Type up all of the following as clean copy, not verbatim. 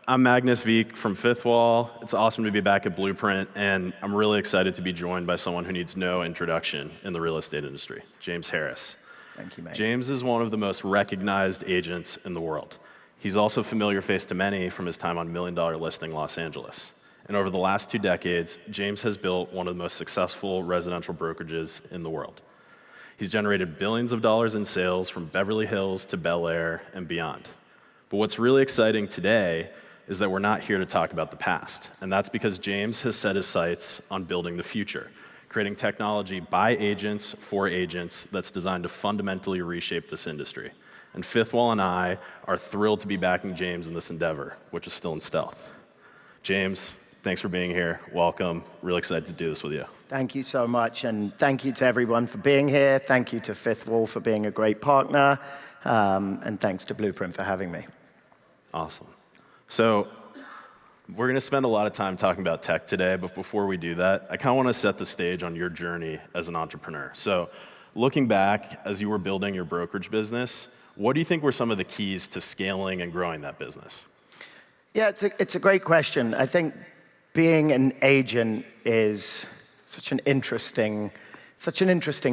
I'm Magnus from Fifthwall. It's awesome to be back at Blueprint, and I'm really excited to be joined by someone who needs no introduction in the real estate industry, James Harris. Thank you, mate. James is one of the most recognized agents in the world. He's also a familiar face to many from his time on Million Dollar Listing Los Angeles. And over the last 2 decades, James has built one of the most successful residential brokerages in the world. He's generated billions of dollars in sales from Beverly Hills to Bel-Air and beyond. But what's really exciting today is that we're not here to talk about the past. And that's because James has set his sights on building the future, creating technology by agents for agents that's designed to fundamentally reshape this industry. And Fifthwall and I are thrilled to be backing James in this endeavor, which is still in stealth. James, thanks for being here. Welcome. Really excited to do this with you. Thank you so much, and thank you to everyone for being here. Thank you to Fifthwall for being a great partner, and thanks to Blueprint for having me. Awesome. So we're going to spend a lot of time talking about tech today, but before we do that, I kind of want to set the stage on your journey as an entrepreneur. So looking back as you were building your brokerage business, what do you think were some of the keys to scaling and growing that business? Yeah, it's a great question. I think being an agent is such an interesting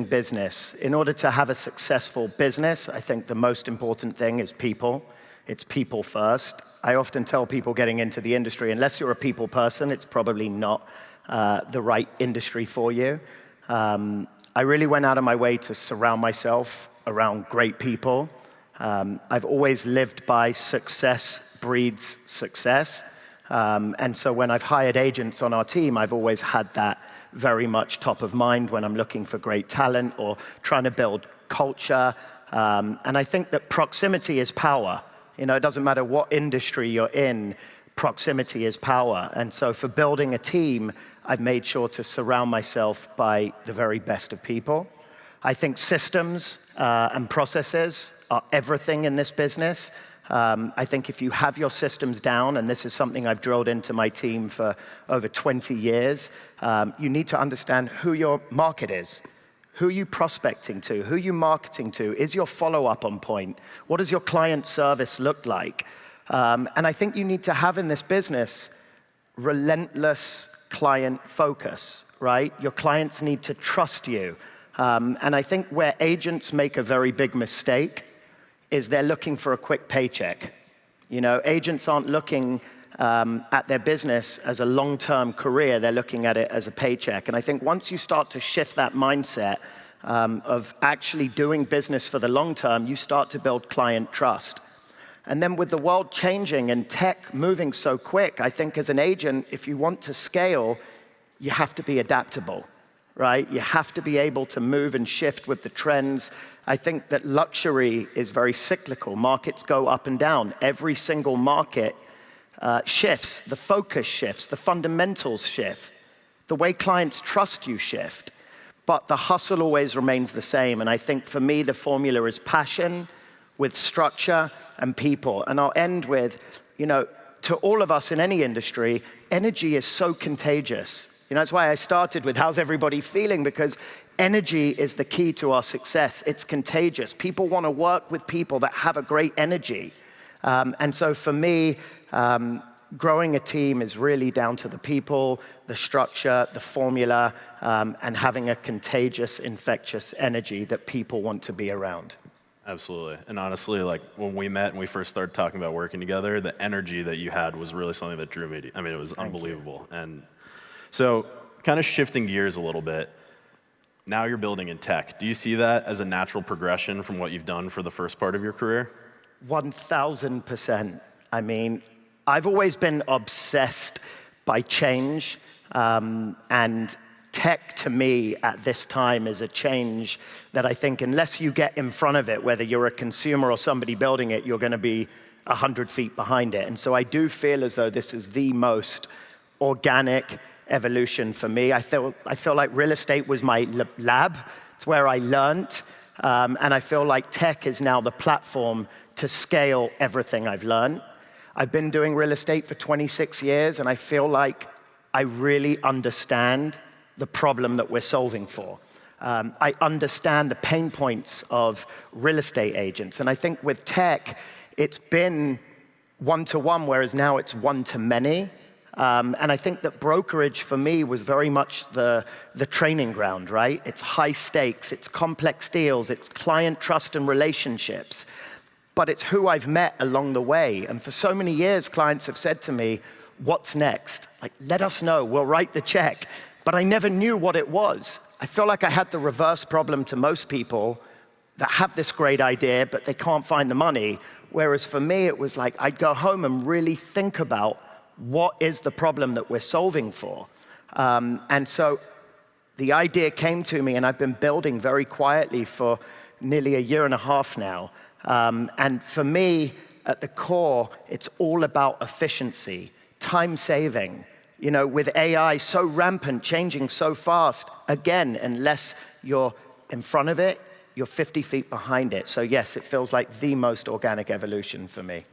business. In order to have a successful business, I think the most important thing is people. It's people first. I often tell people getting into the industry, unless you're a people person, it's probably not the right industry for you. I really went out of my way to surround myself around great people. I've always lived by success breeds success. And so when I've hired agents on our team, I've always had that very much top of mind when I'm looking for great talent or trying to build culture. And I think that proximity is power. You know, it doesn't matter what industry you're in, proximity is power. And so for building a team, I've made sure to surround myself by the very best of people. I think systems and processes are everything in this business. I think if you have your systems down, and this is something I've drilled into my team for over 20 years, you need to understand who your market is. Who are you prospecting to? Who are you marketing to? Is your follow-up on point? What does your client service look like? And I think you need to have in this business relentless client focus, right? Your clients need to trust you. And I think where agents make a very big mistake is they're looking for a quick paycheck. You know, agents aren't looking at their business as a long-term career, they're looking at it as a paycheck. And I think once you start to shift that mindset of actually doing business for the long term, you start to build client trust. And then with the world changing and tech moving so quick, I think as an agent, if you want to scale, you have to be adaptable, right? You have to be able to move and shift with the trends. I think that luxury is very cyclical. Markets go up and down. Every single market shifts, the focus shifts, the fundamentals shift, the way clients trust you shift, but the hustle always remains the same. And I think for me, the formula is passion with structure and people. And I'll end with, you know, to all of us in any industry, energy is so contagious. You know, that's why I started with how's everybody feeling, because energy is the key to our success. It's contagious. People want to work with people that have a great energy. And so for me, growing a team is really down to the people, the structure, the formula, and having a contagious, infectious energy that people want to be around. Absolutely. And honestly, like when we met and we first started talking about working together, the energy that you had was really something that drew me. I mean, it was unbelievable. And so kind of shifting gears a little bit, now you're building in tech. Do you see that as a natural progression from what you've done for the first part of your career? 1000%. I mean, I've always been obsessed by change, and tech to me at this time is a change that I think unless you get in front of it, whether you're a consumer or somebody building it, you're going to be 100 feet behind it. And so I do feel as though this is the most organic evolution for me. I feel like real estate was my lab. It's where I learned. And I feel like tech is now the platform to scale everything I've learned. I've been doing real estate for 26 years, and I feel like I really understand the problem that we're solving for. I understand the pain points of real estate agents. And I think with tech, it's been one-to-one, whereas now it's one-to-many. And I think that brokerage, for me, was very much the training ground, right? It's high stakes, it's complex deals, it's client trust and relationships. But it's who I've met along the way. And for so many years, clients have said to me, what's next? Like, let us know, we'll write the check. But I never knew what it was. I feel like I had the reverse problem to most people that have this great idea, but they can't find the money. Whereas for me, it was like I'd go home and really think about what is the problem that we're solving for. And so the idea came to me, and I've been building very quietly for nearly a year and a half now. And for me, at the core, it's all about efficiency, time saving. You know, with AI so rampant, changing so fast, again, unless you're in front of it, you're 50 feet behind it. So yes, it feels like the most organic evolution for me.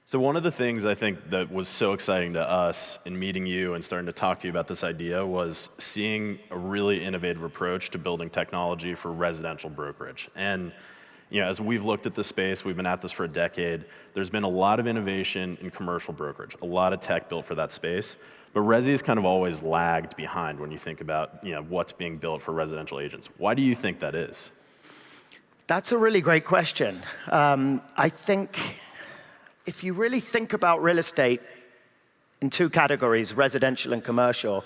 So one of the things I think that was so exciting to us in meeting you and starting to talk to you about this idea was seeing a really innovative approach to building technology for residential brokerage. And you know, as we've looked at the space, we've been at this for a decade, there's been a lot of innovation in commercial brokerage, a lot of tech built for that space, but Resi's kind of always lagged behind when you think about, you know, what's being built for residential agents. Why do you think that is? That's a really great question. I think if you really think about real estate in two categories, residential and commercial,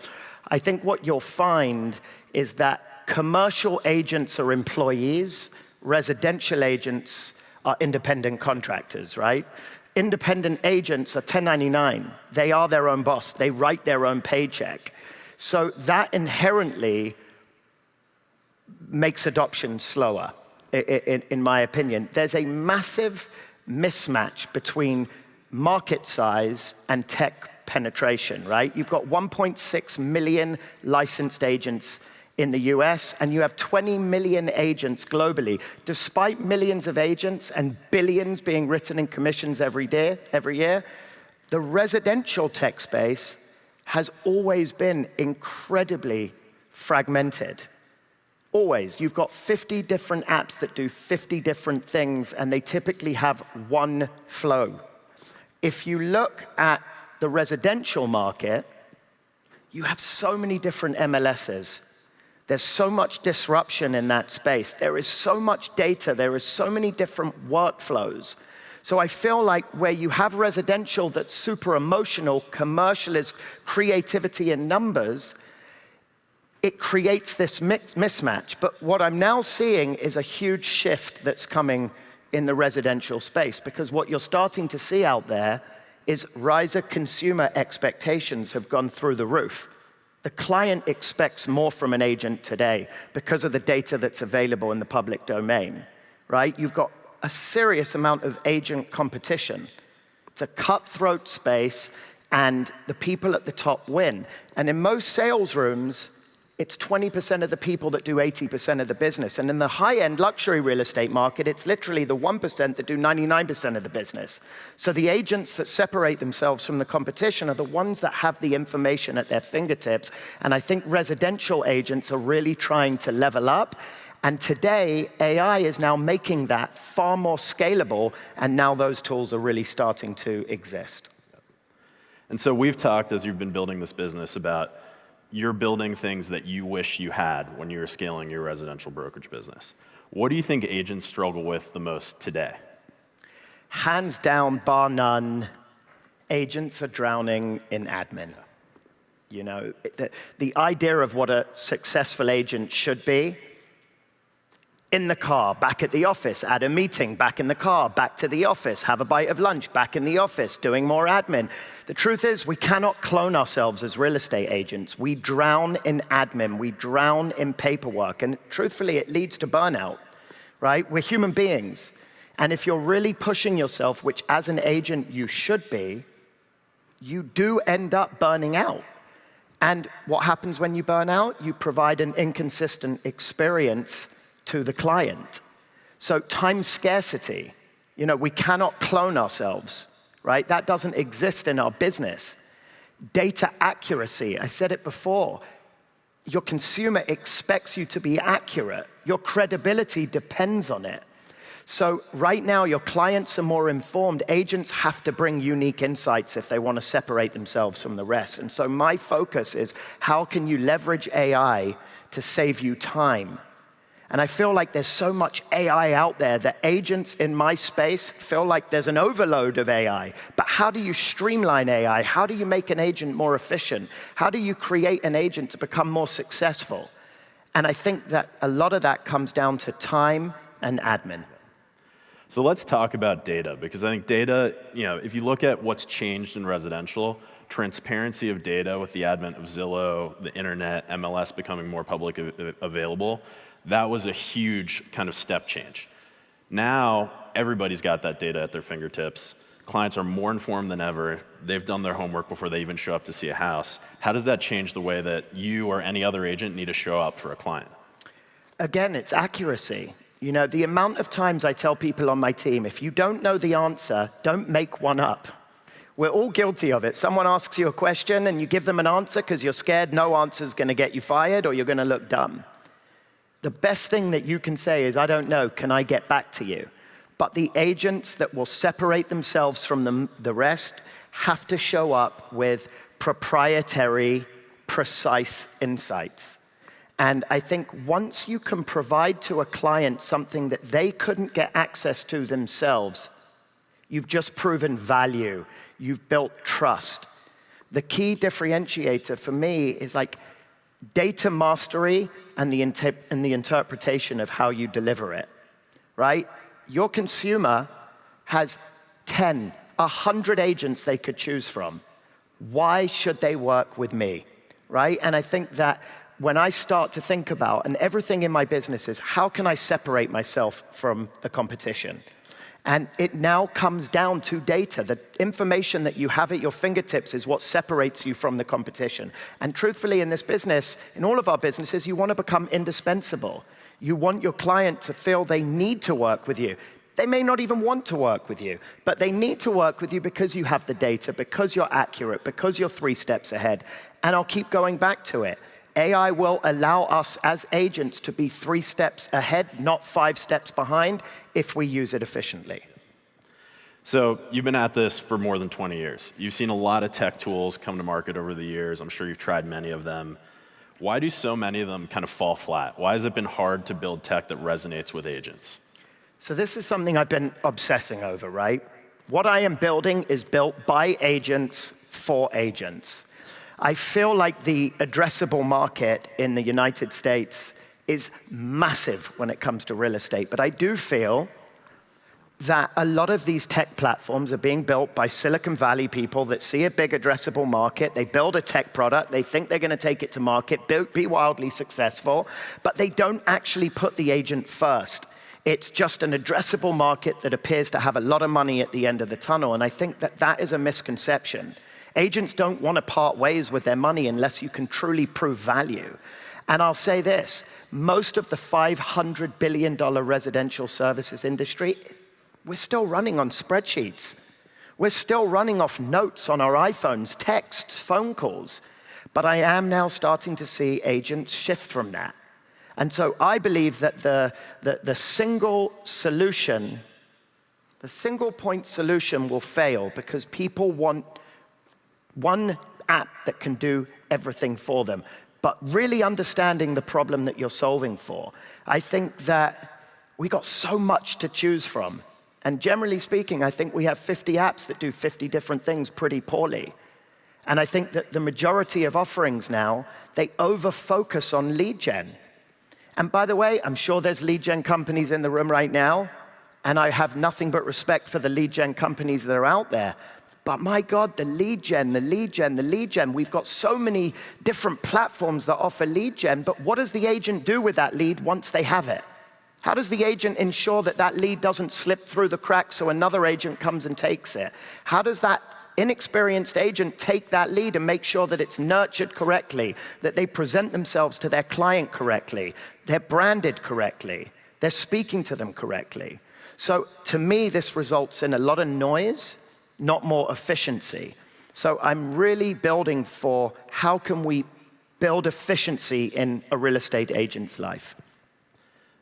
I think what you'll find is that commercial agents are employees, residential agents are independent contractors, right? Independent agents are 1099. They are their own boss. They write their own paycheck. So that inherently makes adoption slower, in my opinion. There's a massive mismatch between market size and tech penetration, right? You've got 1.6 million licensed agents in the US, and you have 20 million agents globally. Despite millions of agents and billions being written in commissions every year, the residential tech space has always been incredibly fragmented. Always. You've got 50 different apps that do 50 different things, and they typically have one flow. If you look at the residential market, you have so many different MLSs. There's so much disruption in that space. There is so much data. There is so many different workflows. So I feel like where you have residential that's super emotional, commercial is creativity and numbers, it creates this mismatch. But what I'm now seeing is a huge shift that's coming in the residential space, because what you're starting to see out there is riser consumer expectations have gone through the roof. The client expects more from an agent today because of the data that's available in the public domain, right? You've got a serious amount of agent competition. It's a cutthroat space, and the people at the top win. And in most sales rooms, it's 20% of the people that do 80% of the business. And in the high-end luxury real estate market, it's literally the 1% that do 99% of the business. So the agents that separate themselves from the competition are the ones that have the information at their fingertips. And I think residential agents are really trying to level up. And today, AI is now making that far more scalable, and now those tools are really starting to exist. And so we've talked, as you've been building this business, about you're building things that you wish you had when you were scaling your residential brokerage business. What do you think agents struggle with the most today? Hands down, bar none, agents are drowning in admin. You know, the idea of what a successful agent should be: in the car, back at the office, at a meeting, back in the car, back to the office, have a bite of lunch, back in the office, doing more admin. The truth is, we cannot clone ourselves as real estate agents. We drown in admin, we drown in paperwork, and truthfully, it leads to burnout, right? We're human beings, and if you're really pushing yourself, which as an agent you should be, you do end up burning out. And what happens when you burn out? You provide an inconsistent experience to the client. So time scarcity, you know, we cannot clone ourselves, right? That doesn't exist in our business. Data accuracy, I said it before, your consumer expects you to be accurate. Your credibility depends on it. So right now, your clients are more informed. Agents have to bring unique insights if they want to separate themselves from the rest. And so my focus is, how can you leverage AI to save you time? And I feel like there's so much AI out there that agents in my space feel like there's an overload of AI. But how do you streamline AI? How do you make an agent more efficient? How do you create an agent to become more successful? And I think that a lot of that comes down to time and admin. So let's talk about data, because I think data, if you look at what's changed in residential, transparency of data with the advent of Zillow, the internet, MLS becoming more public available, that was a huge kind of step change. Now, everybody's got that data at their fingertips. Clients are more informed than ever. They've done their homework before they even show up to see a house. How does that change the way that you or any other agent need to show up for a client? Again, it's accuracy. The amount of times I tell people on my team, if you don't know the answer, don't make one up. We're all guilty of it. Someone asks you a question and you give them an answer because you're scared no answer is going to get you fired or you're going to look dumb. The best thing that you can say is, I don't know, can I get back to you? But the agents that will separate themselves from the rest have to show up with proprietary, precise insights. And I think once you can provide to a client something that they couldn't get access to themselves, you've just proven value. You've built trust. The key differentiator for me is like data mastery and the interpretation of how you deliver it, right? Your consumer has 10, 100 agents they could choose from. Why should they work with me, right? And I think that when I start to think about, and everything in my business is, how can I separate myself from the competition? And it now comes down to data. The information that you have at your fingertips is what separates you from the competition. And truthfully, in this business, in all of our businesses, you want to become indispensable. You want your client to feel they need to work with you. They may not even want to work with you, but they need to work with you because you have the data, because you're accurate, because you're 3 steps ahead. And I'll keep going back to it. AI will allow us as agents to be 3 steps ahead, not 5 steps behind, if we use it efficiently. So you've been at this for more than 20 years. You've seen a lot of tech tools come to market over the years. I'm sure you've tried many of them. Why do so many of them kind of fall flat? Why has it been hard to build tech that resonates with agents? So this is something I've been obsessing over, right? What I am building is built by agents for agents. I feel like the addressable market in the United States is massive when it comes to real estate, but I do feel that a lot of these tech platforms are being built by Silicon Valley people that see a big addressable market. They build a tech product. They think they're going to take it to market, be wildly successful, but they don't actually put the agent first. It's just an addressable market that appears to have a lot of money at the end of the tunnel, and I think that that is a misconception. Agents don't want to part ways with their money unless you can truly prove value. And I'll say this, most of the $500 billion residential services industry, we're still running on spreadsheets. We're still running off notes on our iPhones, texts, phone calls. But I am now starting to see agents shift from that. And so I believe that the single solution, the single point solution will fail because people want one app that can do everything for them, but really understanding the problem that you're solving for. I think that we got so much to choose from. And generally speaking, I think we have 50 apps that do 50 different things pretty poorly. And I think that the majority of offerings now, they over-focus on lead gen. And by the way, I'm sure there's lead gen companies in the room right now, and I have nothing but respect for the lead gen companies that are out there. But my God, the lead gen, the lead gen, the lead gen. We've got so many different platforms that offer lead gen, but what does the agent do with that lead once they have it? How does the agent ensure that that lead doesn't slip through the cracks so another agent comes and takes it? How does that inexperienced agent take that lead and make sure that it's nurtured correctly, that they present themselves to their client correctly, they're branded correctly, they're speaking to them correctly? So to me, this results in a lot of noise, not more efficiency. So I'm really building for how can we build efficiency in a real estate agent's life.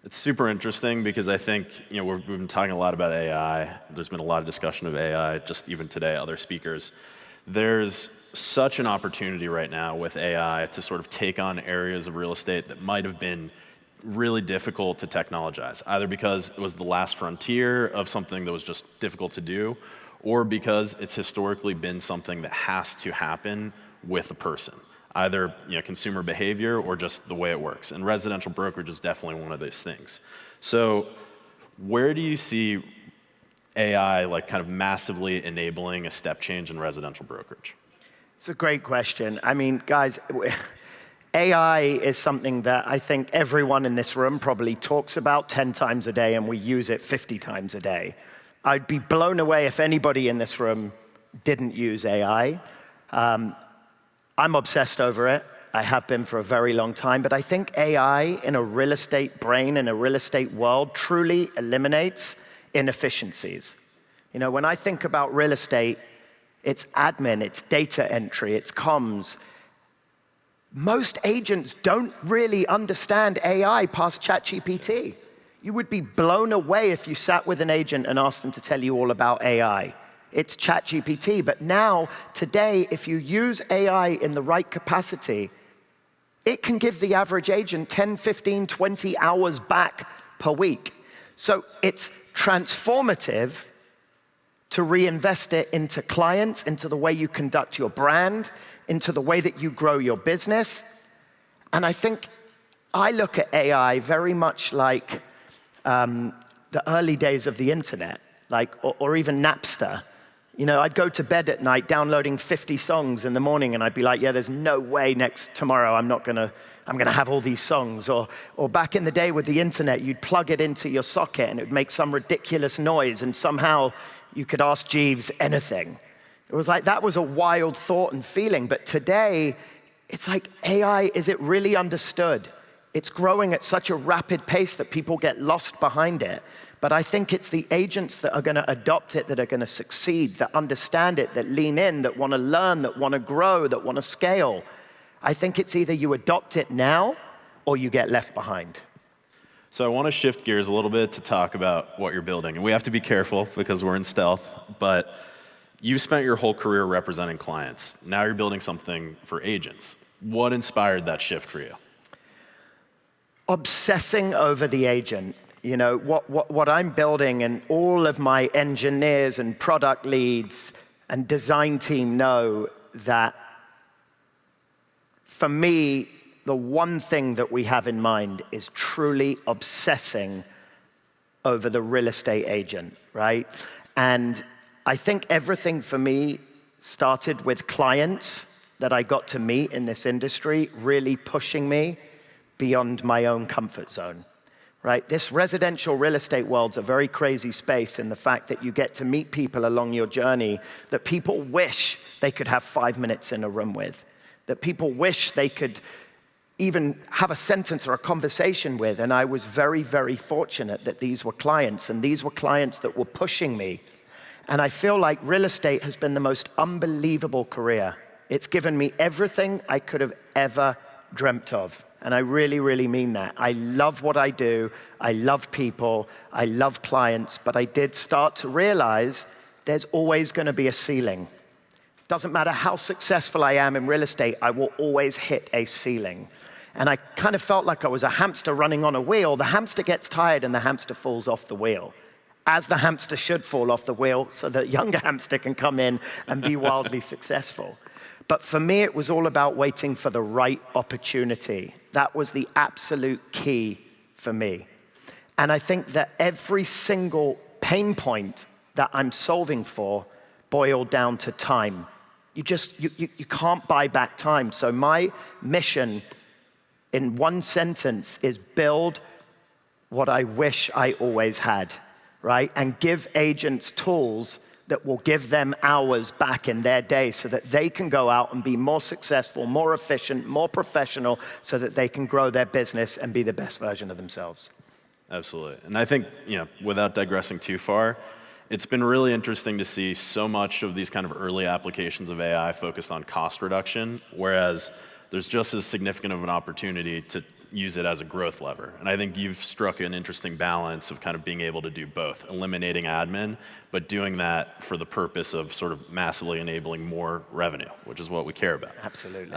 It's super interesting because I think, we've been talking a lot about AI. There's been a lot of discussion of AI, just even today, other speakers. There's such an opportunity right now with AI to sort of take on areas of real estate that might have been really difficult to technologize, either because it was the last frontier of something that was just difficult to do, or because it's historically been something that has to happen with a person. Either consumer behavior or just the way it works. And residential brokerage is definitely one of those things. So where do you see AI kind of massively enabling a step change in residential brokerage? It's a great question. I mean, guys, AI is something that I think everyone in this room probably talks about 10 times a day, and we use it 50 times a day. I'd be blown away if anybody in this room didn't use AI. I'm obsessed over it. I have been for a very long time, but I think AI in a real estate brain, in a real estate world, truly eliminates inefficiencies. When I think about real estate, it's admin, it's data entry, it's comms. Most agents don't really understand AI past ChatGPT. You would be blown away if you sat with an agent and asked them to tell you all about AI. It's ChatGPT, but now, today, if you use AI in the right capacity, it can give the average agent 10, 15, 20 hours back per week. So it's transformative to reinvest it into clients, into the way you conduct your brand, into the way that you grow your business. And I think I look at AI very much like the early days of the internet, or even Napster. I'd go to bed at night downloading 50 songs in the morning, and I'd be like, yeah, there's no way tomorrow I'm gonna have all these songs. Or back in the day with the internet, you'd plug it into your socket and it would make some ridiculous noise, and somehow you could ask Jeeves anything. It was like, that was a wild thought and feeling. But today, it's like AI, is it really understood? It's growing at such a rapid pace that people get lost behind it. But I think it's the agents that are going to adopt it that are going to succeed, that understand it, that lean in, that want to learn, that want to grow, that want to scale. I think it's either you adopt it now or you get left behind. So I want to shift gears a little bit to talk about what you're building. And we have to be careful because we're in stealth, but you've spent your whole career representing clients. Now you're building something for agents. What inspired that shift for you? Obsessing over the agent. What I'm building, and all of my engineers and product leads and design team know that for me, the one thing that we have in mind is truly obsessing over the real estate agent, right? And I think everything for me started with clients that I got to meet in this industry, really pushing me beyond my own comfort zone. Right? This residential real estate world's a very crazy space in the fact that you get to meet people along your journey that people wish they could have 5 minutes in a room with, that people wish they could even have a sentence or a conversation with. And I was very, very fortunate that these were clients, and these were clients that were pushing me. And I feel like real estate has been the most unbelievable career. It's given me everything I could have ever dreamt of. And I really, really mean that. I love what I do. I love people. I love clients. But I did start to realize there's always going to be a ceiling. Doesn't matter how successful I am in real estate, I will always hit a ceiling. And I kind of felt like I was a hamster running on a wheel. The hamster gets tired and the hamster falls off the wheel, as the hamster should fall off the wheel so that younger hamster can come in and be wildly successful. But for me, it was all about waiting for the right opportunity. That was the absolute key for me. And I think that every single pain point that I'm solving for boiled down to time. You can't buy back time. So my mission in one sentence is build what I wish I always had, right? And give agents tools that will give them hours back in their day so that they can go out and be more successful, more efficient, more professional, so that they can grow their business and be the best version of themselves. Absolutely. And I think, without digressing too far, it's been really interesting to see so much of these kind of early applications of AI focused on cost reduction, whereas there's just as significant of an opportunity to use it as a growth lever. And I think you've struck an interesting balance of kind of being able to do both, eliminating admin, but doing that for the purpose of sort of massively enabling more revenue, which is what we care about. Absolutely.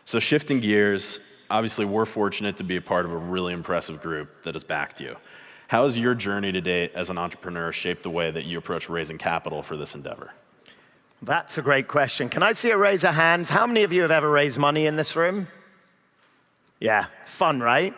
So shifting gears, obviously we're fortunate to be a part of a really impressive group that has backed you. How has your journey to date as an entrepreneur shaped the way that you approach raising capital for this endeavor? That's a great question. Can I see a raise of hands? How many of you have ever raised money in this room? Yeah, fun, right?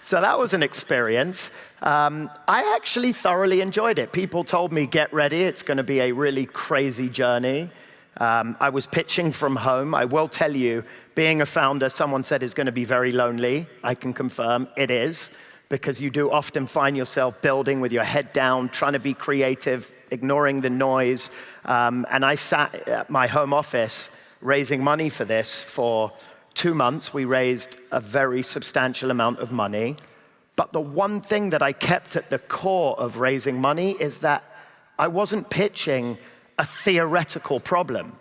So that was an experience. I actually thoroughly enjoyed it. People told me, get ready, it's going to be a really crazy journey. I was pitching from home. I will tell you, being a founder, someone said is going to be very lonely. I can confirm it is, because you do often find yourself building with your head down, trying to be creative, ignoring the noise. And I sat at my home office raising money for this for 2 months. We raised a very substantial amount of money. But the one thing that I kept at the core of raising money is that I wasn't pitching a theoretical problem.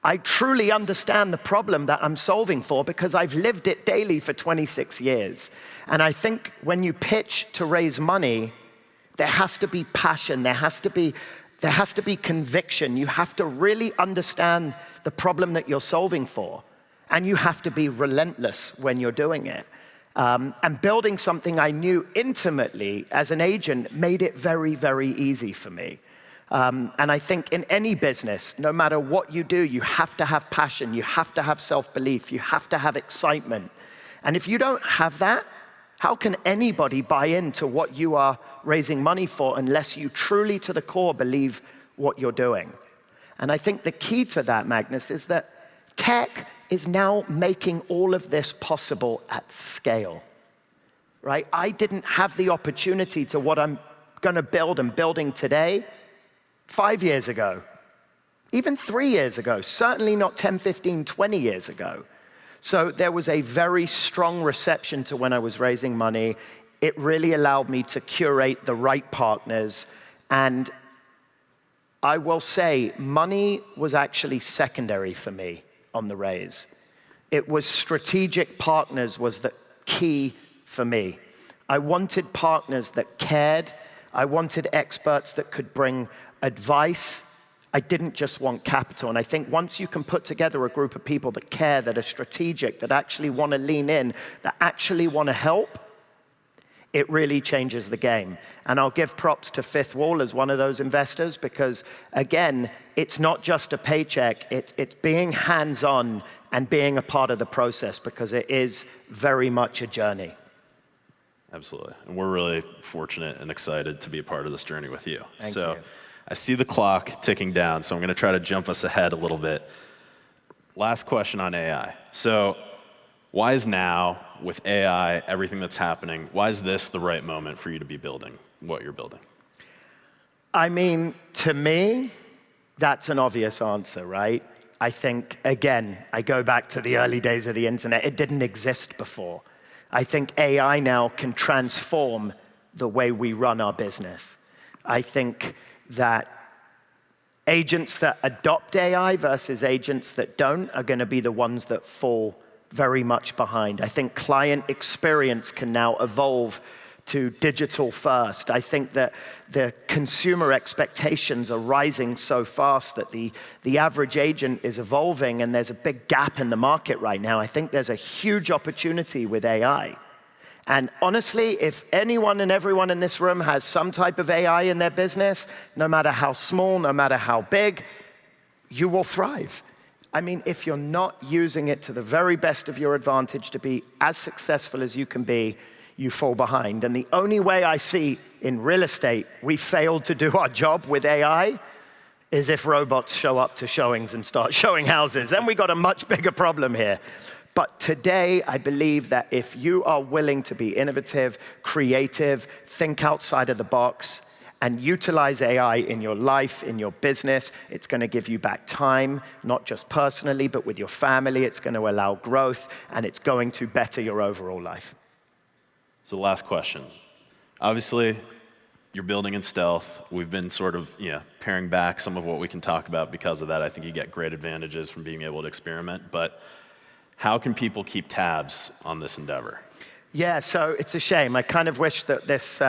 I truly understand the problem that I'm solving for because I've lived it daily for 26 years. And I think when you pitch to raise money, there has to be passion, there has to be conviction. You have to really understand the problem that you're solving for. And you have to be relentless when you're doing it. And building something I knew intimately as an agent made it very, very easy for me. And I think in any business, no matter what you do, you have to have passion, you have to have self-belief, you have to have excitement. And if you don't have that, how can anybody buy into what you are raising money for unless you truly to the core believe what you're doing? And I think the key to that, Magnus, is that tech is now making all of this possible at scale, right? I didn't have the opportunity to what I'm going to build and building today 5 years ago, even 3 years ago, certainly not 10, 15, 20 years ago. So there was a very strong reception to when I was raising money. It really allowed me to curate the right partners. And I will say, money was actually secondary for me on the raise. It was strategic partners was the key for me. I wanted partners that cared. I wanted experts that could bring advice. I didn't just want capital. And I think once you can put together a group of people that care, that are strategic, that actually want to lean in, that actually want to help, it really changes the game. And I'll give props to Fifth Wall as one of those investors because, again, it's not just a paycheck. It's being hands-on and being a part of the process because it is very much a journey. Absolutely. And we're really fortunate and excited to be a part of this journey with you. Thank you. I see the clock ticking down, so I'm going to try to jump us ahead a little bit. Last question on AI. So why is now, with AI, everything that's happening, why is this the right moment for you to be building what you're building? I mean, to me, that's an obvious answer, right? I think, again, I go back to the early days of the internet. It didn't exist before. I think AI now can transform the way we run our business. I think that agents that adopt AI versus agents that don't are going to be the ones that fall very much behind. I think client experience can now evolve to digital first. I think that the consumer expectations are rising so fast that the average agent is evolving, and there's a big gap in the market right now. I think there's a huge opportunity with AI. And honestly, if anyone and everyone in this room has some type of AI in their business, no matter how small, no matter how big, you will thrive. I mean, if you're not using it to the very best of your advantage to be as successful as you can be, you fall behind. And the only way I see in real estate we failed to do our job with AI is if robots show up to showings and start showing houses. Then we got a much bigger problem here. But today, I believe that if you are willing to be innovative, creative, think outside of the box, and utilize AI in your life, in your business, it's going to give you back time, not just personally, but with your family. It's going to allow growth, and it's going to better your overall life. So last question. Obviously, you're building in stealth. We've been sort of paring back some of what we can talk about because of that. I think you get great advantages from being able to experiment. But How can people keep tabs on this endeavor? Yeah, so it's a shame. I kind of wish that this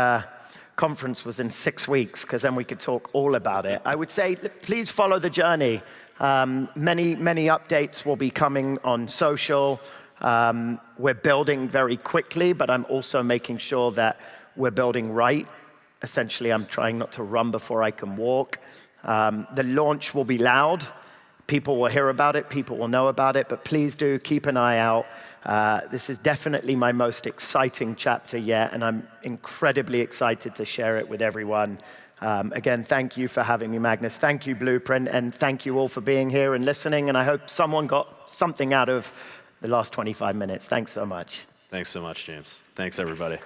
conference was in 6 weeks, because then we could talk all about it. I would say please follow the journey. Many updates will be coming on social. We're building very quickly, but I'm also making sure that we're building right. Essentially, I'm trying not to run before I can walk. The launch will be loud. People will hear about it, people will know about it, but please do keep an eye out. This is definitely my most exciting chapter yet, and I'm incredibly excited to share it with everyone. Again, thank you for having me, Magnus. Thank you, Blueprint, and thank you all for being here and listening, and I hope someone got something out of the last 25 minutes. Thanks so much. Thanks so much, James. Thanks, everybody.